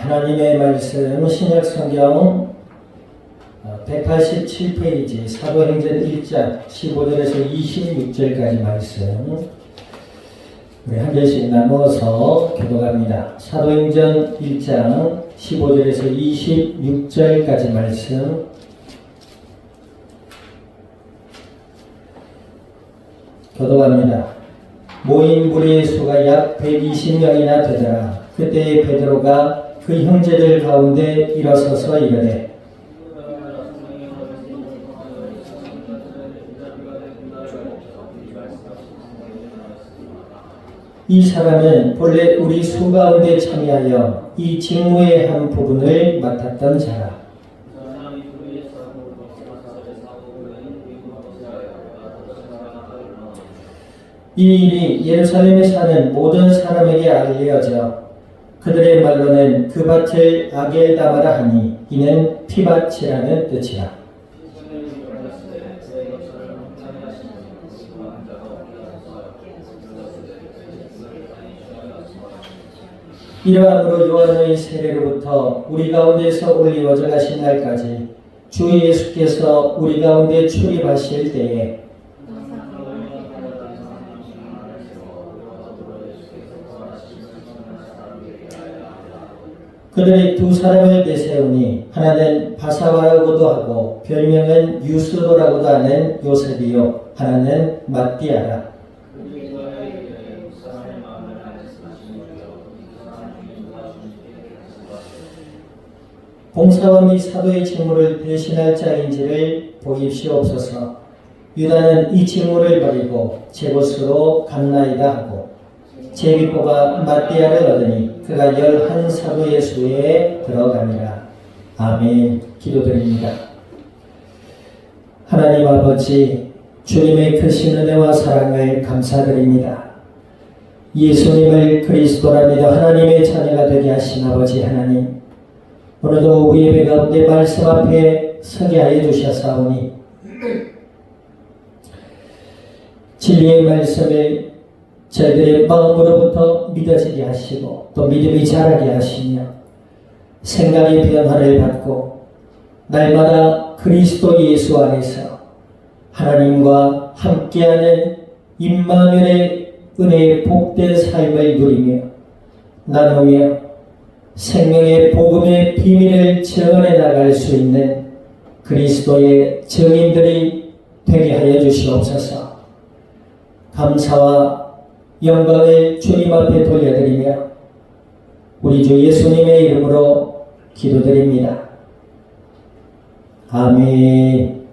하나님의 말씀 신약 성경 187페이지 사도행전 1장 15절에서 26절까지 말씀 우리 한 절씩 나누어서 교독합니다. 사도행전 1장 15절에서 26절까지 말씀 교독합니다. 모인 무리의 수가 약 120명이나 되더라. 그때 베드로가 그 형제들 가운데 일어서서 이르되 이 사람은 본래 우리 수 가운데 참여하여 이 직무의 한 부분을 맡았던 자라. 이 일이 예루살렘에 사는 모든 사람에게 알려져 그들의 말로는 그 밭을 아겔다마라 하니 이는 피밭이라는 뜻이라. 이러함으로 요한의 세례로부터 우리 가운데서 올리워져 가신 날까지 주 예수께서 우리 가운데 출입하실 때에 그들의 두 사람을 내세우니 하나는 바사바라고도 하고 별명은 유스도라고도 하는 요셉이요 하나는 matti아라. 봉사와 및 사도의 직무를 대신할 자인지를 보십시옵소서. 유다는 이 직무를 버리고 제 곳으로 갔나이다 하고 제비포가 matti아를 얻으니 그가 11사도의 수에 들어가니라. 아멘. 기도드립니다. 하나님 아버지, 주님의 크신 은혜와 사랑을 감사드립니다. 예수님을 그리스도라 믿어 하나님의 자녀가 되게 하신 아버지 하나님, 오늘도 우리 예배 가운데 말씀 앞에 서게 하여 주셨사오니 진리의 말씀을 저희들의 마음으로부터 믿어지게 하시고 또 믿음이 자라게 하시며 생각의 변화를 받고 날마다 그리스도 예수 안에서 하나님과 함께하는 임마누엘의 은혜의 복된 삶을 누리며 나누며 생명의 복음의 비밀을 증언해 나갈 수 있는 그리스도의 증인들이 되게 하여 주시옵소서. 감사와 영광을 주님 앞에 돌려드리며 우리 주 예수님의 이름으로 기도드립니다. 아멘.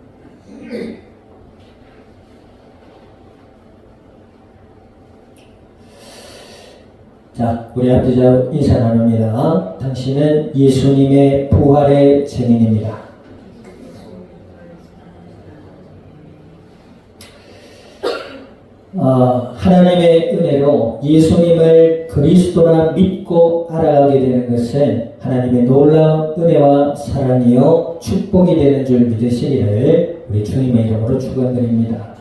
자, 우리 앞뒤자 인사 나눕니다. 당신은 예수님의 부활의 증인입니다. 하나님의 은혜로 예수님을 그리스도라 믿고 알아가게 되는 것은 하나님의 놀라운 은혜와 사랑이요 축복이 되는 줄 믿으시기를 우리 주님의 이름으로 축원드립니다.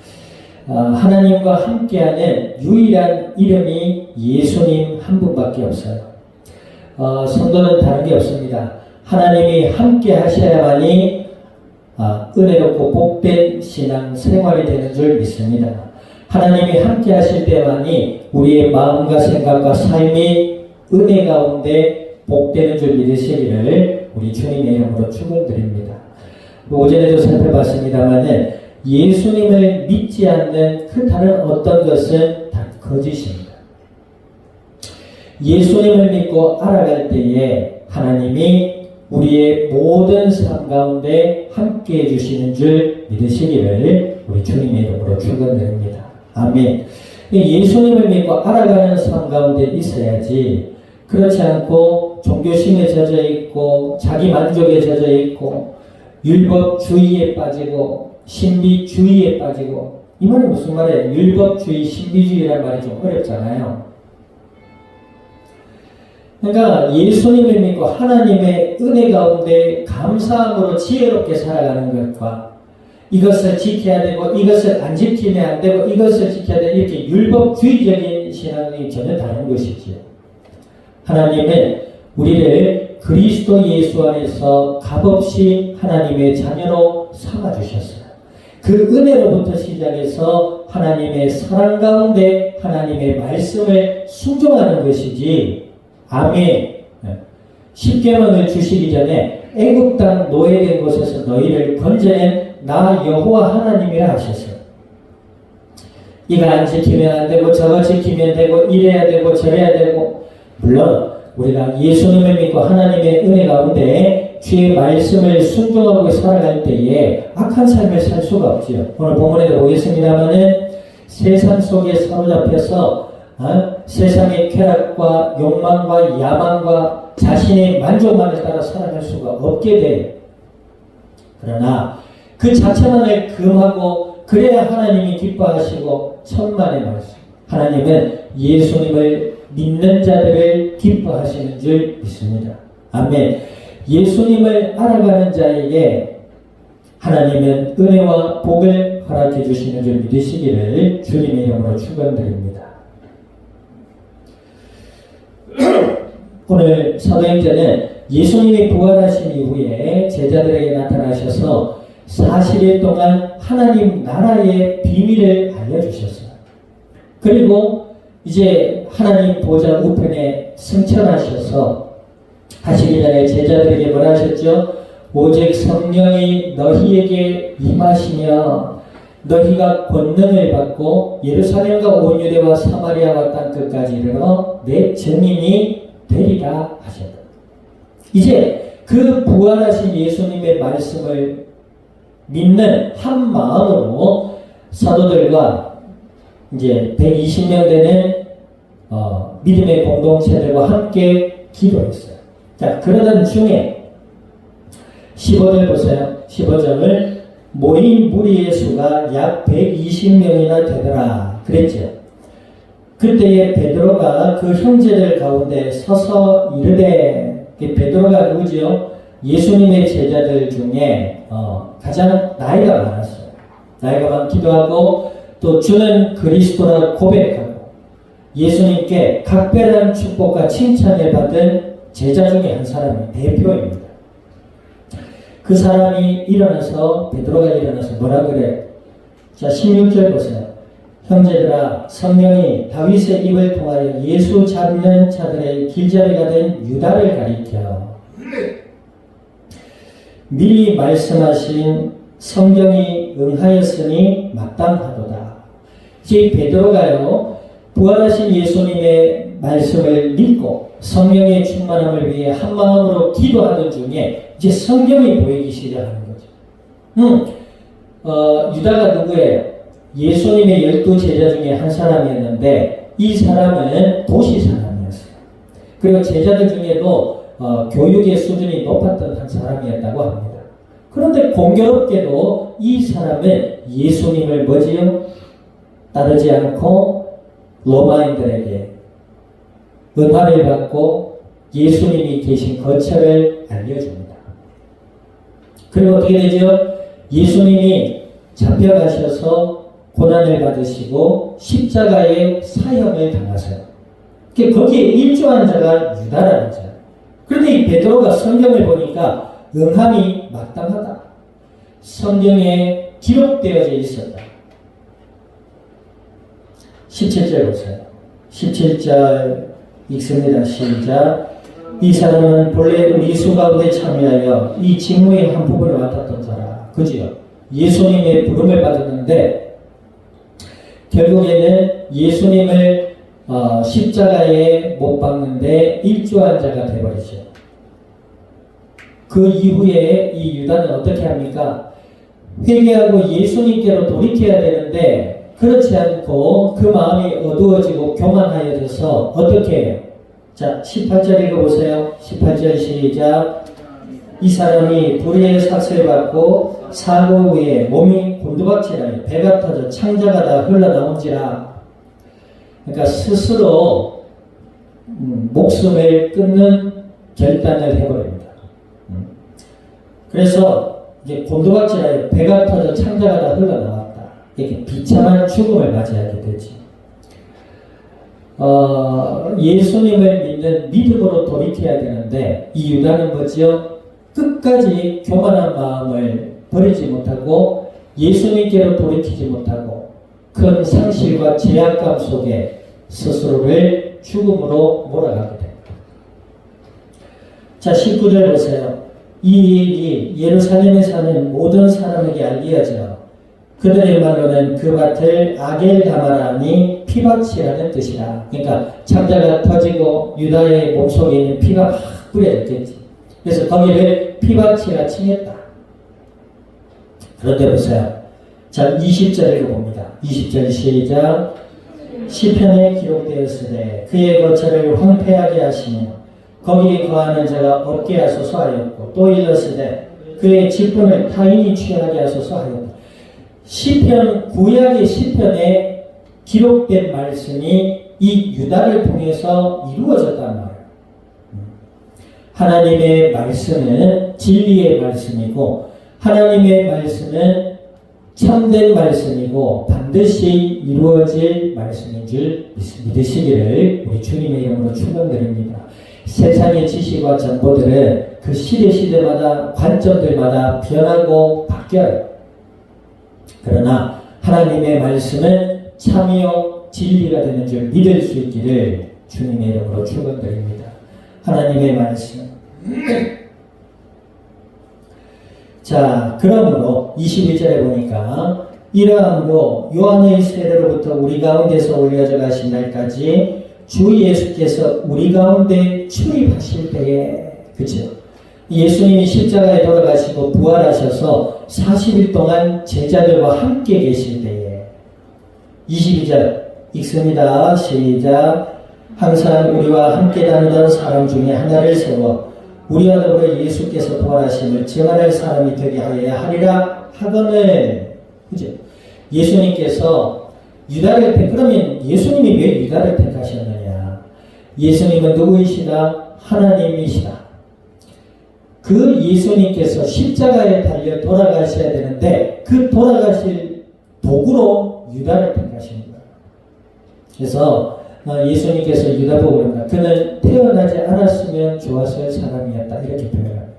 하나님과 함께하는 유일한 이름이 예수님 한 분밖에 없어요. 성도는 다른 게 없습니다. 하나님이 함께 하셔야만이 은혜롭고 복된 신앙 생활이 되는 줄 믿습니다. 하나님이 함께 하실 때만이 우리의 마음과 생각과 삶이 은혜 가운데 복되는 줄 믿으시기를 우리 주님의 이름으로 축원드립니다. 오전에도 살펴봤습니다만은 예수님을 믿지 않는 그 다른 어떤 것은 다 거짓입니다. 예수님을 믿고 알아갈 때에 하나님이 우리의 모든 삶 가운데 함께 해주시는 줄 믿으시기를 우리 주님의 이름으로 축원드립니다. 아멘. 예수님을 믿고 알아가는 삶 가운데 있어야지 그렇지 않고 종교심에 젖어 있고 자기 만족에 젖어 있고 율법주의에 빠지고 신비주의에 빠지고 이 말이 무슨 말이에요? 율법주의, 신비주의라는 말이 좀 어렵잖아요. 그러니까 예수님을 믿고 하나님의 은혜 가운데 감사함으로 지혜롭게 살아가는 것과 이것을 지켜야 되고 이것을 안 지키면 안 되고 이것을 지켜야 되고 이렇게 율법주의적인 신앙이 전혀 다른 것이죠. 하나님은 우리를 그리스도 예수 안에서 값없이 하나님의 자녀로 삼아주셨어요. 그 은혜로부터 시작해서 하나님의 사랑 가운데 하나님의 말씀을 순종하는 것이지. 아멘. 십계명을 주시기 전에 애굽 땅 노예된 곳에서 너희를 건져낸 나 여호와 하나님이라 하셨어요. 이거 안 지키면 안 되고 저거 지키면 되고 이래야 되고 저래야 되고. 물론 우리가 예수님을 믿고 하나님의 은혜 가운데 주의 말씀을 순종하고 살아갈 때에 악한 삶을 살 수가 없지요. 오늘 본문에도 보겠습니다마는 세상 속에 사로잡혀서 세상의 쾌락과 욕망과 야망과 자신의 만족만을 따라 살아갈 수가 없게 돼요. 그러나 그 자체만을 금하고 그래야 하나님이 기뻐하시고 천만의 말씀. 하나님은 예수님을 믿는 자들을 기뻐하시는 줄 믿습니다. 아멘. 예수님을 알아가는 자에게 하나님은 은혜와 복을 허락해 주시는 줄 믿으시기를 주님의 이름으로 축원드립니다. 오늘 사도행전은 예수님이 부활하신 이후에 제자들에게 나타나셔서 40일 동안 하나님 나라의 비밀을 알려주셨어요. 그리고 이제 하나님 보좌 우편에 승천하셔서 하시기 전에 제자들에게 뭐라 하셨죠? 오직 성령이 너희에게 임하시며 너희가 권능을 받고 예루살렘과 온 유대와 사마리아와 땅끝까지 이르러 내 증인이 되리라 하셨다. 이제 그 부활하신 예수님의 말씀을 믿는 한 마음으로 사도들과 이제 120명 되는 믿음의 공동체들과 함께 기도했어요. 자, 그러던 중에 15절 보세요. 15절을 모인 무리의 수가 약 120명이나 되더라 그랬죠. 그때에 베드로가 그 형제들 가운데 서서 이르되, 베드로가 누구지요? 예수님의 제자들 중에 가장 나이가 많았어요. 나이가 많기도 하고 또 주는 그리스도라 고백하고 예수님께 각별한 축복과 칭찬을 받은 제자 중에 한 사람이 대표입니다. 그 사람이 일어나서, 베드로가 일어나서 뭐라 그래? 자, 16절 보세요. 형제들아, 성령이 다윗의 입을 통하여 예수 잡는 자들의 길잡이가 된 유다를 가리켜 미리 말씀하신 성경이 응하였으니 마땅하도다. 이제 베드로가요, 부활하신 예수님의 말씀을 믿고 성령의 충만함을 위해 한 마음으로 기도하던 중에 이제 성경이 보이기 시작하는 거죠. 유다가 누구예요? 예수님의 12제자 중에 한 사람이었는데 이 사람은 도시 사람이었어요. 그리고 제자들 중에도 교육의 수준이 높았던 한 사람이었다고 합니다. 그런데 공교롭게도 이 사람은 예수님을 뭐지요? 따르지 않고 로마인들에게 은화를 받고 예수님이 계신 거처를 알려줍니다. 그리고 어떻게 되죠? 예수님이 잡혀가셔서 고난을 받으시고 십자가의 사형을 당하세요. 거기에 일조한 자가 유다라는 자. 그런데 이 베드로가 성경을 보니까 응함이 마땅하다. 성경에 기록되어져 있었다. 17절 보세요. 17절 읽습니다. 시작. 이 사람은 본래 우리 수 가운데 참여하여 이 직무의 한 부분을 맡았던 자라. 그지요? 예수님의 부름을 받았는데 결국에는 예수님을 십자가에 못 박는데 일조한 자가 되어버리죠. 그 이후에 이 유다는 어떻게 합니까? 회개하고 예수님께로 돌이켜야 되는데 그렇지 않고 그 마음이 어두워지고 교만하여져서 어떻게 해요? 자, 18절 읽어보세요. 18절 시작. 이 사람이 불의의 삭을 받고 사고 후에 몸이 곤두박질하여 배가 터져 창자가 다 흘러나온지라. 그러니까 스스로 목숨을 끊는 결단을 해버립니다. 그래서 이제 곤두박질하여 배가 터져 창자가 다 흘러나왔다. 이렇게 비참한 죽음을 맞이하게 되지. 예수님을 믿는 믿음으로 돌이켜야 되는데 이 유다는 뭐죠? 끝까지 교만한 마음을 버리지 못하고 예수님께로 돌이키지 못하고 큰 상실과 죄악감 속에 스스로를 죽음으로 몰아가게 됩니다. 자, 19절 보세요. 이 얘기 예루살렘에 사는 모든 사람에게 알리어져 그들의 말로는 그 밭을 아겔가마라니 피밭이라는 뜻이라. 그러니까 창자가 터지고 유다의 몸속에 있는 피가 막 뿌려졌겠지. 그래서 거기를 피밭이라 칭했다. 그런데 보세요. 자, 20절을 봅니다. 20절 시작. 시편에 기록되었으되 그의 거처를 황폐하게 하시며 거기에 거하는 자가 없게 하소서 하였고 또 일렀으되 그의 직분을 타인이 취하게 하소서 하였다. 시편, 구약의 시편에 기록된 말씀이 이 유다를 통해서 이루어졌단 말이에요. 하나님의 말씀은 진리의 말씀이고 하나님의 말씀은 참된 말씀이고 반드시 이루어질 말씀인 줄 믿으시기를 우리 주님의 이름으로 축원드립니다. 세상의 지식과 정보들은 그 시대마다 관점들마다 변하고 바뀌어요. 그러나 하나님의 말씀은 참이요 진리가 되는 줄 믿을 수 있기를 주님의 이름으로 축원드립니다. 하나님의 말씀. 자, 그러므로 21절에 보니까 이러함으로 요한의 세례로부터 우리 가운데서 올려져 가신 날까지 주 예수께서 우리 가운데 출입하실 때에, 그죠? 예수님이 십자가에 돌아가시고 부활하셔서 40일 동안 제자들과 함께 계실 때에 22절 읽습니다. 시작. 항상 우리와 함께 다니던 사람 중에 하나를 세워 우리와 더불어 예수께서 부활하심을 증언할 사람이 되게 하여야 하리라 하거늘. 그죠? 예수님께서 유다를 그러면 예수님이 왜 유다를 택하셨느냐? 예수님은 누구이시다? 하나님이시다. 그 예수님께서 십자가에 달려 돌아가셔야 되는데 그 돌아가실 도구로 유다를 택하신 거예요. 그래서 예수님께서 유다 보고 그럽니다. 그는 태어나지 않았으면 좋았을 사람이었다. 이렇게 표현합니다.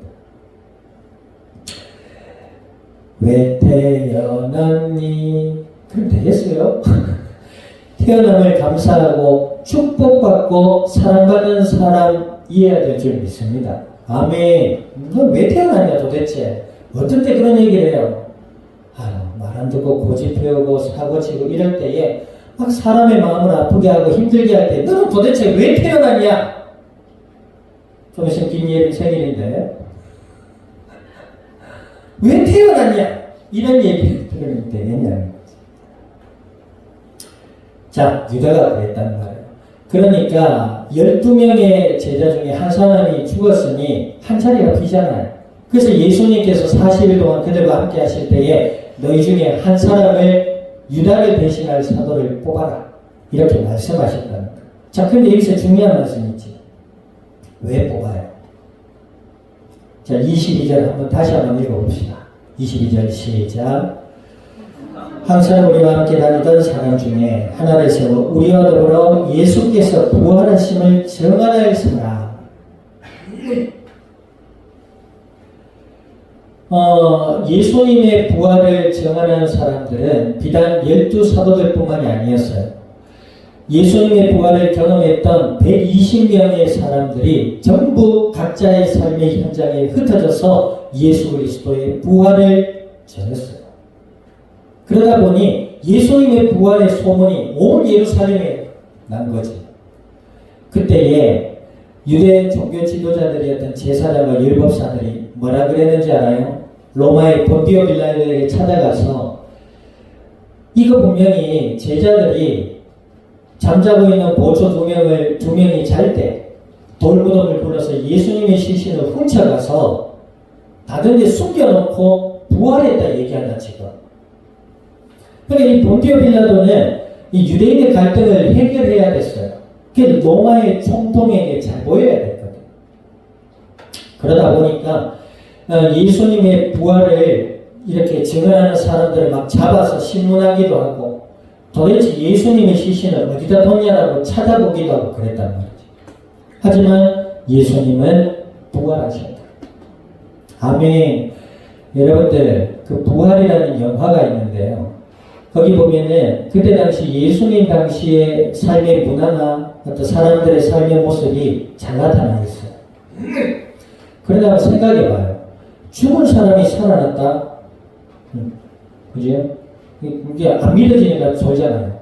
왜 태어났니? 그럼 되겠어요? 태어남을 감사하고 축복받고 사랑받는 사람이어야 될 줄 믿습니다. 아멘. 너 왜 태어났냐 도대체? 어떨 때 그런 얘기를 해요? 말 안 듣고 고집해오고 사고치고 이럴 때에 막 사람의 마음을 아프게 하고 힘들게 할 때 너는 도대체 왜 태어났냐? 좀 있으면 김예림 생일인데 왜 태어났냐? 이런 얘기를 들을 때겠냐? 자, 유다가 그랬단 말이에요. 그러니까 12명의 제자 중에 한 사람이 죽었으니 한 자리가 비잖아요. 그래서 예수님께서 40일 동안 그들과 함께 하실 때에 너희 중에 한 사람을 유다를 대신할 사도를 뽑아라. 이렇게 말씀하셨다는 거예요. 자, 근데 여기서 중요한 말씀이 있지. 왜 뽑아요? 자, 22절 한번 다시 한번 읽어봅시다. 22절 시작. 항상 우리와 함께 다니던 사람 중에 하나를 세워 우리와 더불어 예수께서 부활하심을 증언할 사람. 예수님의 부활을 증언하는 사람들은 비단 12사도들 뿐만이 아니었어요. 예수님의 부활을 경험했던 120명의 사람들이 전부 각자의 삶의 현장에 흩어져서 예수 그리스도의 부활을 전했어요. 그러다 보니 예수님의 부활의 소문이 온 예루살렘에 난 거지. 그때에 유대 종교 지도자들이었던 제사장과 율법사들이 뭐라 그랬는지 알아요? 로마의 본디오 빌라도에게 찾아가서 이거 분명히 제자들이 잠자고 있는 보초 두 명이 잘 때 돌무덤을 불어서 예수님의 시신을 훔쳐가서 다른 데 숨겨놓고 부활했다 얘기한다 지금. 그러니까 이 본디오 빌라도는 이 유대인의 갈등을 해결해야 됐어요. 그게 로마의 총통에게 잘 보여야 됐거든. 그러다 보니까 예수님의 부활을 이렇게 증언하는 사람들을 막 잡아서 신문하기도 하고 도대체 예수님의 시신을 어디다 뒀냐라고 찾아보기도 하고 그랬단 말이죠. 하지만 예수님은 부활하셨다. 아멘. 여러분들, 그 부활이라는 영화가 있는데요. 거기 보면은 그때 당시 예수님 당시의 삶의 문화나 어떤 사람들의 삶의 모습이 잘 나타나 있어요. 그러다가 생각해봐요. 죽은 사람이 살아났다? 그죠? 이게 안 믿어지니까 졸잖아요.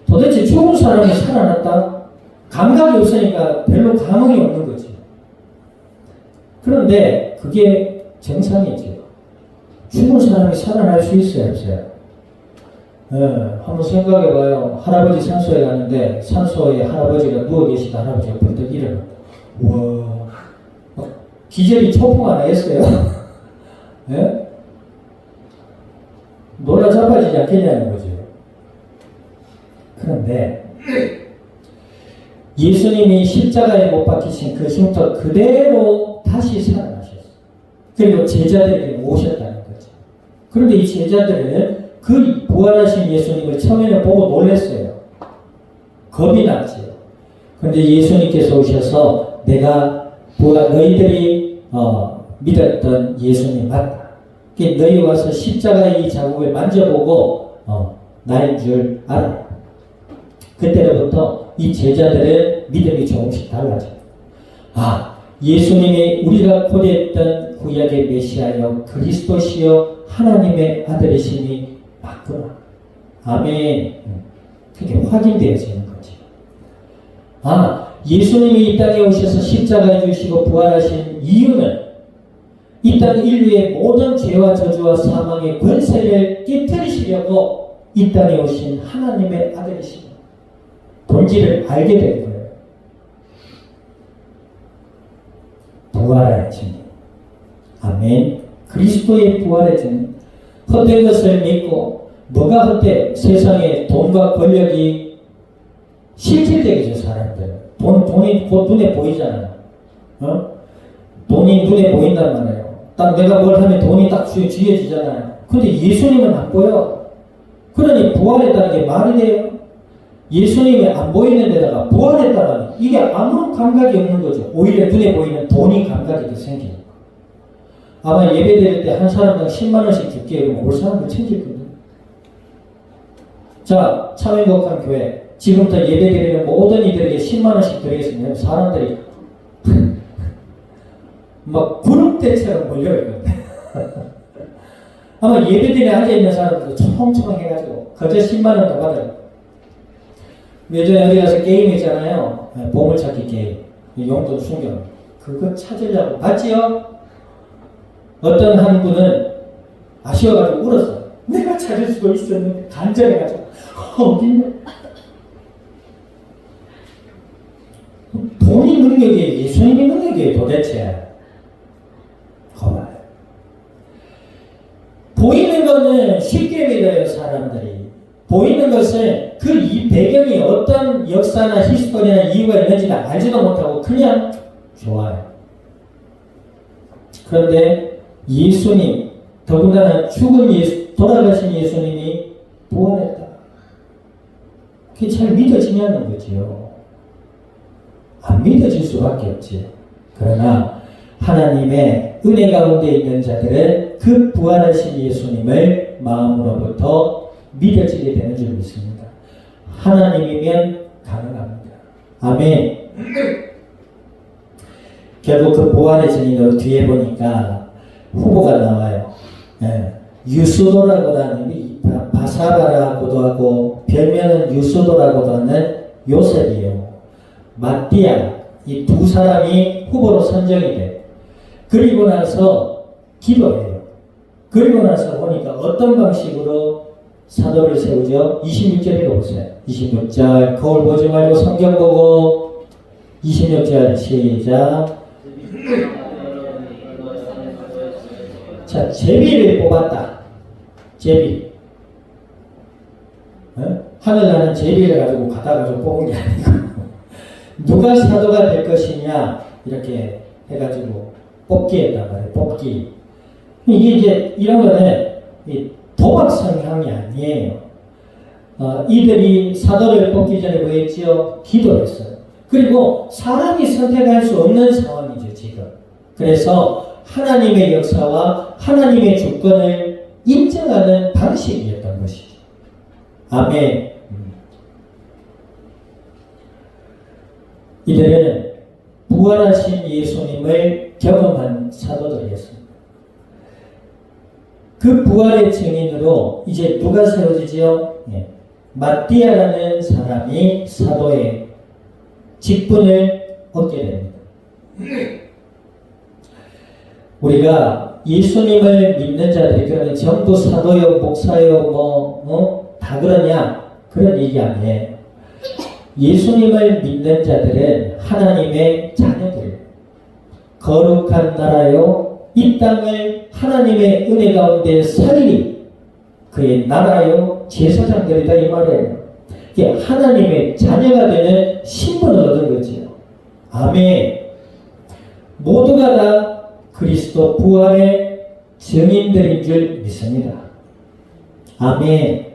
도대체 죽은 사람이 살아났다? 감각이 없으니까 별로 감흥이 없는 거지. 그런데 그게 정상이죠. 죽은 사람이 살아날 수 있어요, 없어요? 한번 생각해봐요. 할아버지 산소에 가는데 산소에 할아버지가 누워 계시다 할아버지가 벌떡 일어났다. 우와, 기절이 초풍 하나 했어요. 예? 놀라 자빠지지 않겠냐는 거죠. 그런데 예수님이 십자가에 못 박히신 그 흉터 그대로 다시 살아나셨어요. 그리고 제자들에게 오셨다는 거죠. 그런데 이 제자들은 그 부활하신 예수님을 처음에는 보고 놀랐어요. 겁이 났지요. 그런데 예수님께서 오셔서 내가 너희들이 믿었던 예수님 맞다. 너희 와서 십자가의 이 자국을 만져보고 나인 줄 알아. 그때로부터 이 제자들의 믿음이 조금씩 달라져요. 아, 예수님이 우리가 고대했던 구약의 메시아여 그리스도시여 하나님의 아들이시니 맞구나. 아멘. 그게 확인되어지는 거죠. 아, 예수님이 이 땅에 오셔서 십자가에 죽으시고 부활하신 이유는 이 땅 인류의 모든 죄와 저주와 사망의 권세를 깨뜨리시려고 이 땅에 오신 하나님의 아들이십니다. 본질을 알게 된 거예요. 부활의 증인. 아멘. 그리스도의 부활의 증인. 헛된 것을 믿고 뭐가 헛돼? 세상에 돈과 권력이 실질적이죠. 사람들. 돈이 곧 눈에 보이잖아요. 돈이 눈에 보인단 말이에요. 딱 내가 뭘 하면 돈이 딱 쥐어지잖아요. 근데 예수님은 안 보여. 그러니 부활했다는 게 말이 돼요? 예수님이 안 보이는 데다가 부활했다는 이게 아무런 감각이 없는 거죠. 오히려 눈에 보이는 돈이 감각이 더 생기니까. 아마 예배 드릴 때 한 사람당 10만 원씩 줄게 그러면 올 사람들 챙기거든요. 자, 참행복한 교회 지금부터 예배 드리는 모든 이들에게 10만 원씩 드리겠습니다. 사람들이 막 구름대처럼 몰려있거든요. 아마 예배드리에 앉아있는 사람들도 총총 해가지고 거저 10만 원 더 받아요. 예전에 어디 가서 게임 했잖아요. 보물찾기 게임. 용돈 숨겨. 그거 찾으려고. 봤지요? 어떤 한 분은 아쉬워가지고 울었어요. 내가 찾을 수도 있었는데 간절해가지고 어딨냐? 돈이 능력이에요? 예수님이 능력이에요? 도대체? 거봐요. 보이는 거는 쉽게 믿어요. 사람들이. 보이는 것은 그 이 배경이 어떤 역사나 히스토리나 이유가 있는지 알지도 못하고 그냥 좋아요. 그런데 예수님, 더군다나 돌아가신 예수님이 부활했다. 그게 잘 믿어지냐는 거지요. 안 믿어질 수밖에 없지. 그러나 하나님의 은혜 가운데 있는 자들은 그 부활하신 예수님을 마음으로부터 믿어지게 되는 줄 믿습니다. 하나님이면 가능합니다. 아멘. 결국 그 부활의 증인으로 뒤에 보니까 후보가 나와요. 유스도라고도 하는 바사바라고도 하고 별명은 유스도라고도 하는 요셉이요. 마띠아 이 두 사람이 후보로 선정이 돼. 그리고 나서 기도해요. 그리고 나서 보니까 어떤 방식으로 사도를 세우죠? 26절에 보세요. 26절 거울 보지 말고 성경 보고 26절 시작. 자, 제비를 뽑았다. 제비. 하늘나는 제비를 가지고 가다가 뽑은 게 아니고 누가 사도가 될 것이냐 이렇게 해가지고 뽑기 했단 말이에요. 뽑기. 이게 이제 이런 거는 도박 성향이 아니에요. 이들이 사도를 뽑기 전에 뭐 했지요? 기도했어요. 그리고 사람이 선택할 수 없는 상황이죠, 지금. 그래서 하나님의 역사와 하나님의 주권을 인정하는 방식이었던 것이죠. 아멘. 이들은 부활하신 예수님을 경험한 사도들이었습니다. 그 부활의 증인으로 이제 누가 세워지지요? 마띠아라는 사람이 사도의 직분을 얻게 됩니다. 우리가 예수님을 믿는 자들이 그러면 전부 사도요, 목사요, 다 그러냐? 그런 얘기 아니에요. 예수님을 믿는 자들은 하나님의 자녀들, 거룩한 나라요, 이 땅을 하나님의 은혜 가운데 살리 그의 나라요, 제사장들이다 이 말이에요. 이게 하나님의 자녀가 되는 신분을 얻은 거지요. 아멘. 모두가 다 그리스도 부활의 증인들인 줄 믿습니다. 아멘.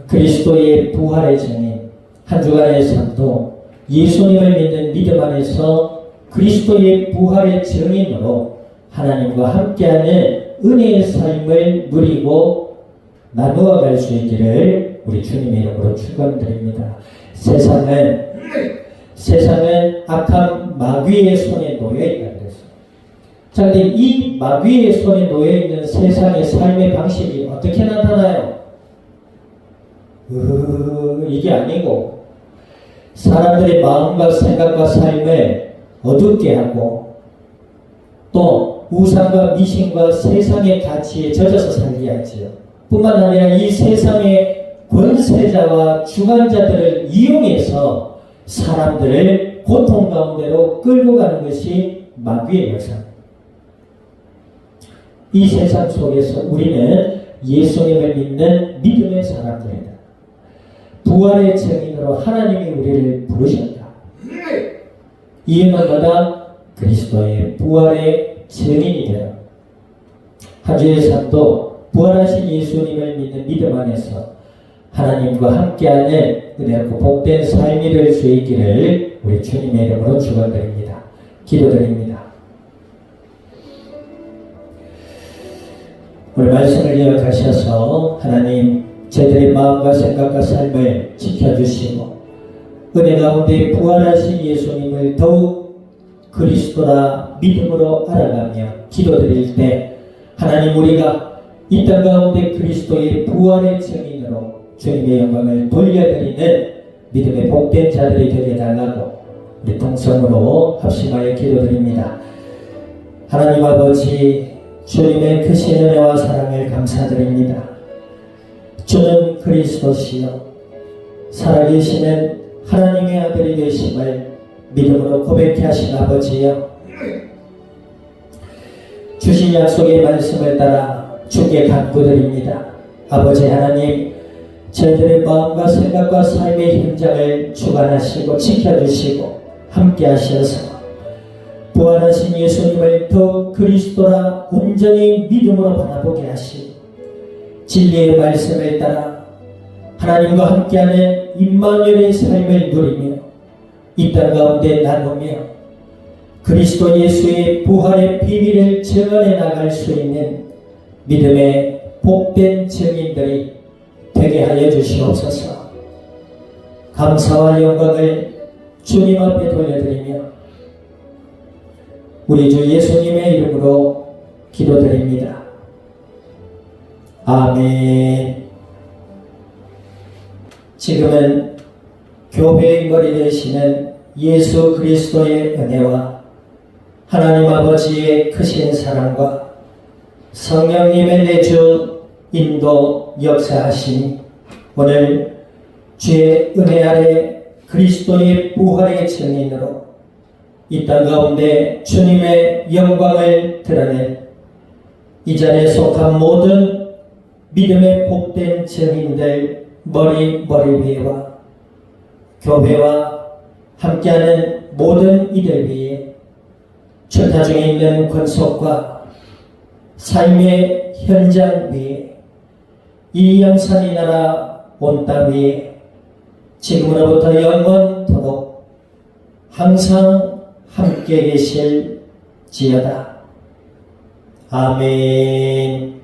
그리스도의 부활의 증인, 한 주간의 삶도 예수님을 믿는 믿음 안에서 그리스도의 부활의 증인으로 하나님과 함께하는 은혜의 삶을 누리고 나누어 갈 수 있기를 우리 주님의 이름으로 축원드립니다. 세상은 악한 마귀의 손에 놓여 있다 그랬어요. 자, 근데 이 마귀의 손에 놓여 있는 세상의 삶의 방식이 어떻게 나타나요? 이게 아니고 사람들의 마음과 생각과 삶을 어둡게 하고 또 우상과 미신과 세상의 가치에 젖어서 살게 하지요. 뿐만 아니라 이 세상의 권세자와 주관자들을 이용해서 사람들을 고통 가운데로 끌고 가는 것이 마귀의 역사입니다. 이 세상 속에서 우리는 예수님을 믿는 믿음의 사람들이다. 부활의 증인으로 하나님이 우리를 부르셨다. 이유는 뭐다? 그리스도의 부활의 증인이 되라. 한 주의 삶도 부활하신 예수님을 믿는 믿음 안에서 하나님과 함께하는 은혜롭고 복된 삶이 될 수 있기를 우리 주님의 이름으로 축원드립니다. 기도드립니다. 오늘 말씀을 기억하셔서 하나님 저희들의 마음과 생각과 삶을 지켜주시고 은혜 가운데 부활하신 예수님을 더욱 그리스도라 믿음으로 알아가며 기도드릴 때 하나님 우리가 이 땅 가운데 그리스도의 부활의 증인으로 주님의 영광을 돌려드리는 믿음의 복된 자들이 되게 해달라고 우리 통성으로 합심하여 기도드립니다. 하나님 아버지 주님의 크신 은혜와 사랑을 감사드립니다. 주는 그리스도시요 살아계시는 하나님의 아들이 되심을 믿음으로 고백케 하신 아버지여, 주신 약속의 말씀을 따라 주께 간구드립니다. 아버지 하나님, 저희들의 마음과 생각과 삶의 현장을 주관하시고 지켜주시고 함께 하셔서 부활하신 예수님을 더욱 그리스도라 온전히 믿음으로 바라보게 하시고 진리의 말씀을 따라 하나님과 함께하는 임마누엘의 삶을 누리며 이 땅 가운데 나누며 그리스도 예수의 부활의 비밀을 증언해 나갈 수 있는 믿음의 복된 증인들이 되게 하여 주시옵소서. 감사와 영광을 주님 앞에 돌려드리며 우리 주 예수님의 이름으로 기도드립니다. 아멘. 지금은 교회의 머리 되시는 예수 그리스도의 은혜와 하나님 아버지의 크신 사랑과 성령님의 내주 인도 역사하시니 오늘 주의 은혜 아래 그리스도의 부활의 증인으로 이 땅 가운데 주님의 영광을 드러낸 이 자리에 속한 모든 믿음의 복된 증인들 머리 위에와 교회와 함께하는 모든 이들 위에 천타 중에 있는 권속과 삶의 현장 위에 이 영산이 나라 온 땅 위에 지금으로부터 영원토록 항상 함께 계실지어다. 아멘.